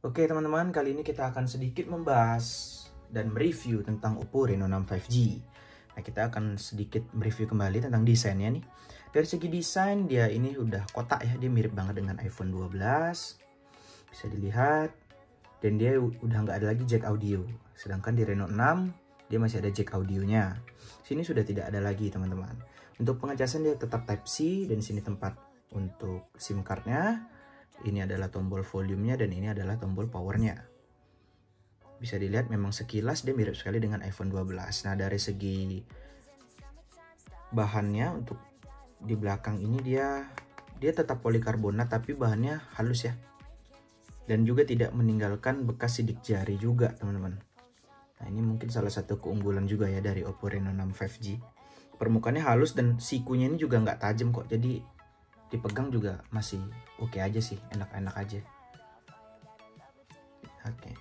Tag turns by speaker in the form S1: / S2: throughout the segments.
S1: Oke teman-teman, kali ini kita akan sedikit membahas dan mereview tentang Oppo Reno 6 5G. Nah, kita akan sedikit mereview kembali tentang desainnya nih. Dari segi desain, dia ini udah kotak ya, dia mirip banget dengan iPhone 12. Bisa dilihat. Dan dia udah nggak ada lagi jack audio. Sedangkan di Reno 6, dia masih ada jack audionya. Sini sudah tidak ada lagi teman-teman. Untuk pengecasan dia tetap Type-C, dan sini tempat untuk SIM cardnya. Ini adalah tombol volumenya dan ini adalah tombol powernya. Bisa dilihat memang sekilas dia mirip sekali dengan iPhone 12. Nah, dari segi bahannya untuk di belakang ini dia tetap polikarbonat tapi bahannya halus ya. Dan juga tidak meninggalkan bekas sidik jari juga, teman-teman. Nah, ini mungkin salah satu keunggulan juga ya dari Oppo Reno 6 5G. Permukaannya halus dan sikunya ini juga nggak tajam kok. Jadi dipegang juga masih oke aja sih, enak-enak aja. Oke.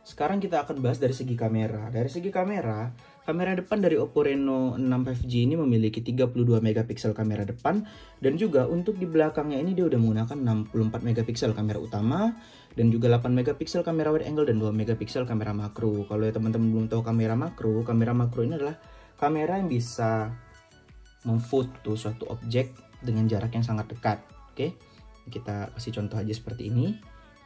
S1: Sekarang kita akan bahas dari segi kamera. Dari segi kamera depan dari Oppo Reno 6 5G ini memiliki 32 megapiksel kamera depan, dan juga untuk di belakangnya ini dia udah menggunakan 64 megapiksel kamera utama dan juga 8 megapiksel kamera wide angle dan 2 megapiksel kamera makro. Kalau ya teman-teman belum tahu kamera makro ini adalah kamera yang bisa memfoto suatu objek dengan jarak yang sangat dekat. Oke, kita kasih contoh aja seperti ini.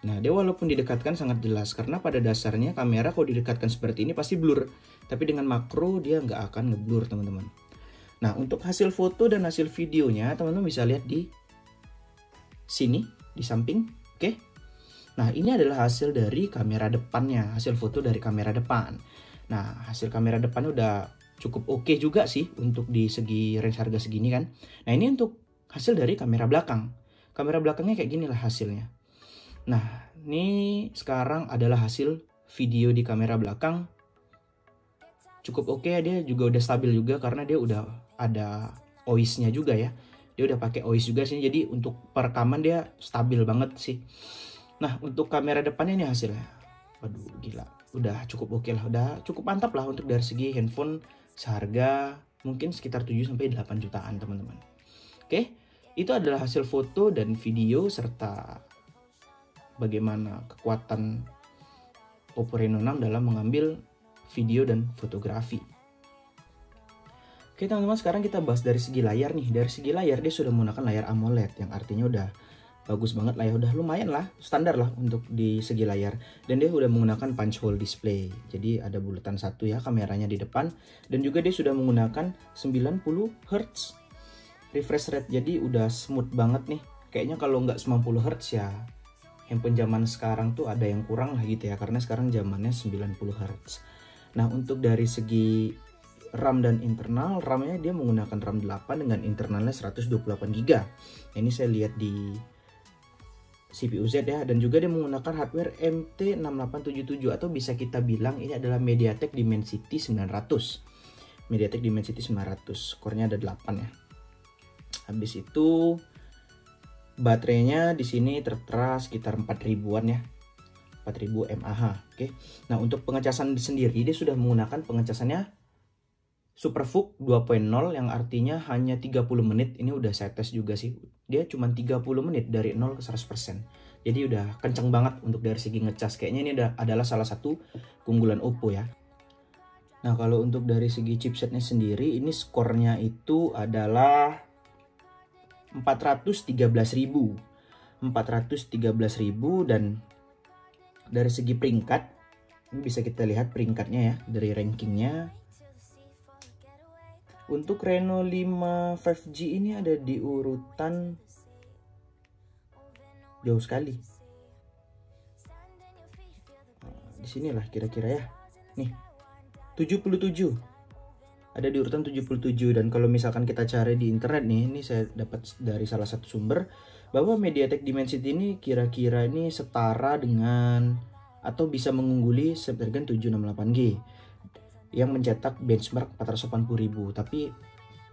S1: Nah, dia walaupun didekatkan sangat jelas, karena pada dasarnya kamera kalau didekatkan seperti ini pasti blur, tapi dengan makro dia nggak akan ngeblur, teman-teman. Nah, untuk hasil foto dan hasil videonya teman-teman bisa lihat di sini di samping. Oke, nah ini adalah hasil dari kamera depannya, hasil foto dari kamera depan. Nah, hasil kamera depannya udah cukup oke juga sih untuk di segi range harga segini kan. Nah, ini untuk hasil dari kamera belakang. Kamera belakangnya kayak gini lah hasilnya. Nah, ini sekarang adalah hasil video di kamera belakang. Cukup oke ya, dia juga udah stabil juga karena dia udah ada OIS-nya juga ya. Dia udah pakai OIS juga sih, jadi untuk perekaman dia stabil banget sih. Nah, untuk kamera depannya ini hasilnya. Waduh, gila. Udah cukup oke lah, udah cukup mantap lah untuk dari segi handphone seharga mungkin sekitar 7-8 jutaan, teman-teman. Oke, itu adalah hasil foto dan video serta bagaimana kekuatan Oppo Reno 6 dalam mengambil video dan fotografi. Oke teman-teman, sekarang kita bahas dari segi layar nih. Dari segi layar dia sudah menggunakan layar AMOLED, yang artinya udah bagus banget lah ya, udah lumayan lah, standar lah untuk di segi layar. Dan dia udah menggunakan punch hole display, jadi ada bulatan satu ya kameranya di depan. Dan juga dia sudah menggunakan 90 Hz refresh rate, jadi udah smooth banget nih. Kayaknya kalau nggak 90 Hz ya handphone zaman sekarang tuh ada yang kurang lah gitu ya, karena sekarang zamannya 90 Hz. Nah, untuk dari segi RAM dan internal, RAM-nya dia menggunakan RAM 8 dengan internalnya 128 GB. Ini saya lihat di CPU Z ya, dan juga dia menggunakan hardware MT6877 atau bisa kita bilang ini adalah MediaTek Dimensity 900. MediaTek Dimensity 900, core-nya ada 8 ya. Habis itu baterainya di sini tertera sekitar 4000-an ya. 4000 mAh. Oke. Nah, untuk pengecasan sendiri dia sudah menggunakan pengecasannya SuperVOOC 2.0 yang artinya hanya 30 menit. Ini udah saya tes juga sih. Dia cuma 30 menit dari 0 ke 100%. Jadi udah kenceng banget untuk dari segi ngecas. Kayaknya ini adalah salah satu keunggulan Oppo ya. Nah, kalau untuk dari segi chipsetnya sendiri, ini skornya itu adalah 413.000 dan dari segi peringkat ini bisa kita lihat peringkatnya ya, dari rankingnya. Untuk Reno 5 5G ini ada di urutan jauh sekali. Di sinilah kira-kira ya. Nih, 77. Ada di urutan 77, dan kalau misalkan kita cari di internet nih, ini saya dapat dari salah satu sumber bahwa MediaTek Dimensity ini kira-kira ini setara dengan atau bisa mengungguli Snapdragon 768G yang mencetak benchmark 480.000, tapi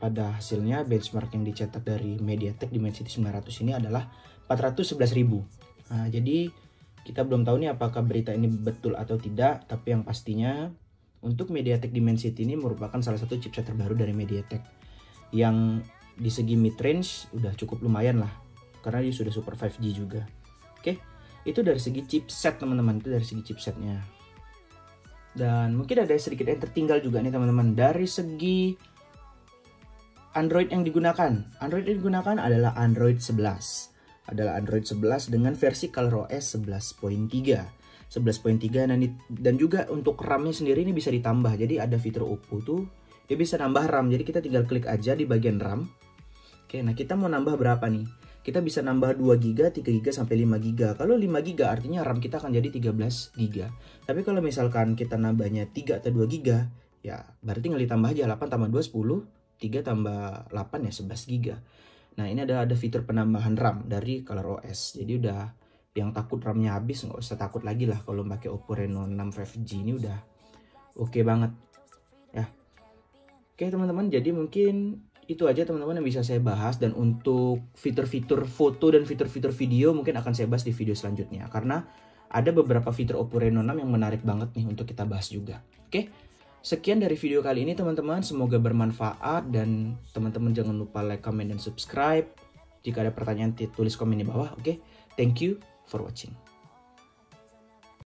S1: pada hasilnya benchmark yang dicetak dari MediaTek Dimensity 900 ini adalah 411.000. Nah, jadi kita belum tahu nih apakah berita ini betul atau tidak, tapi yang pastinya untuk MediaTek Dimensity ini merupakan salah satu chipset terbaru dari MediaTek yang di segi mid range udah cukup lumayan lah, karena dia sudah Super 5G juga. Oke. Itu dari segi chipset teman-teman, itu dari segi chipsetnya. Dan mungkin ada sedikit yang tertinggal juga nih teman-teman, dari segi Android yang digunakan. Android yang digunakan adalah Android 11. Adalah Android 11 dengan versi ColorOS 11.3. 11.3 dan juga untuk RAM-nya sendiri ini bisa ditambah. Jadi ada fitur Oppo tuh, dia bisa nambah RAM. Jadi kita tinggal klik aja di bagian RAM. Oke, nah kita mau nambah berapa nih? Kita bisa nambah 2 GB, 3 GB sampai 5 GB. Kalau 5 GB artinya RAM kita akan jadi 13 GB. Tapi kalau misalkan kita nambahnya 3 atau 2 GB, ya berarti tinggal ditambah aja 8 tambah 2 10, 3 tambah 8 ya 11 GB. Nah, ini ada fitur penambahan RAM dari ColorOS. Jadi udah yang takut RAM-nya habis nggak usah takut lagi lah kalau pakai Oppo Reno 6 5G ini udah oke banget. Ya. Oke, teman-teman, jadi mungkin itu aja teman-teman yang bisa saya bahas, dan untuk fitur-fitur foto dan fitur-fitur video mungkin akan saya bahas di video selanjutnya karena ada beberapa fitur Oppo Reno 6 yang menarik banget nih untuk kita bahas juga. Oke, sekian dari video kali ini teman-teman, semoga bermanfaat dan teman-teman jangan lupa like, comment, dan subscribe. Jika ada pertanyaan tulis komen di bawah. Oke, thank you for watching.